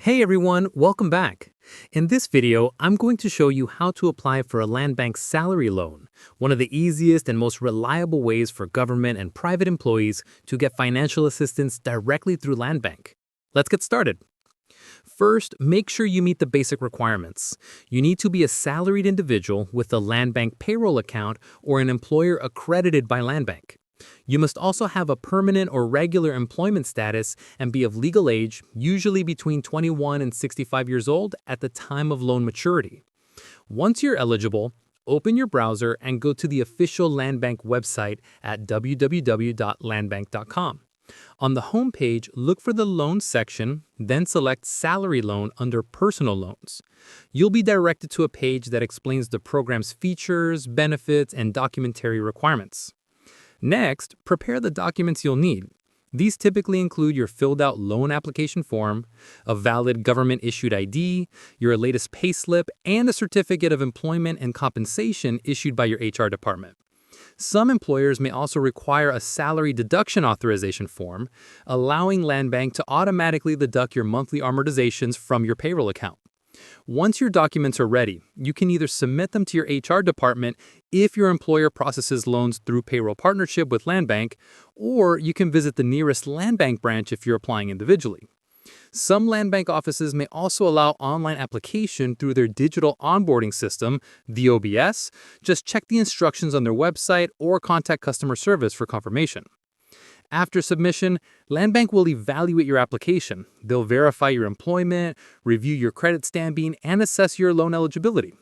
Hey everyone, welcome back. In this video, I'm going to show you how to apply for a Landbank Salary Loan, one of the easiest and most reliable ways for government and private employees to get financial assistance directly through Landbank. Let's get started. First, make sure you meet the basic requirements. You need to be a salaried individual with a Landbank payroll account or an employer accredited by Landbank. You must also have a permanent or regular employment status and be of legal age, usually between 21 and 65 years old at the time of loan maturity. Once you're eligible, open your browser and go to the official Landbank website at www.landbank.com. On the home page, look for the Loans section, then select Salary Loan under Personal Loans. You'll be directed to a page that explains the program's features, benefits, and documentary requirements. Next, prepare the documents you'll need. These typically include your filled-out loan application form, a valid government-issued ID, your latest payslip, and a certificate of employment and compensation issued by your HR department. Some employers may also require a salary deduction authorization form, allowing Landbank to automatically deduct your monthly amortizations from your payroll account. Once your documents are ready, you can either submit them to your HR department if your employer processes loans through payroll partnership with Landbank, or you can visit the nearest Landbank branch if you're applying individually. Some Landbank offices may also allow online application through their digital onboarding system, the OBS. Just check the instructions on their website or contact customer service for confirmation. After submission, Landbank will evaluate your application. They'll verify your employment, review your credit standing, and assess your loan eligibility.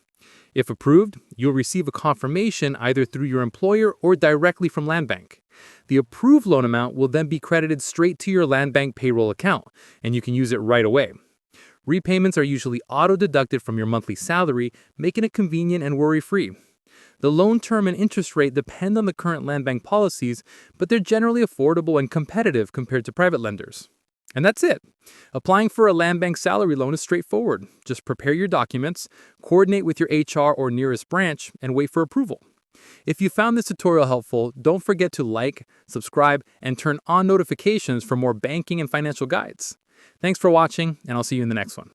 If approved, you'll receive a confirmation either through your employer or directly from Landbank. The approved loan amount will then be credited straight to your Landbank payroll account, and you can use it right away. Repayments are usually auto-deducted from your monthly salary, making it convenient and worry-free. The loan term and interest rate depend on the current Landbank policies, but they're generally affordable and competitive compared to private lenders. And that's it. Applying for a Landbank salary loan is straightforward. Just prepare your documents, coordinate with your HR or nearest branch, and wait for approval. If you found this tutorial helpful, don't forget to like, subscribe, and turn on notifications for more banking and financial guides. Thanks for watching, and I'll see you in the next one.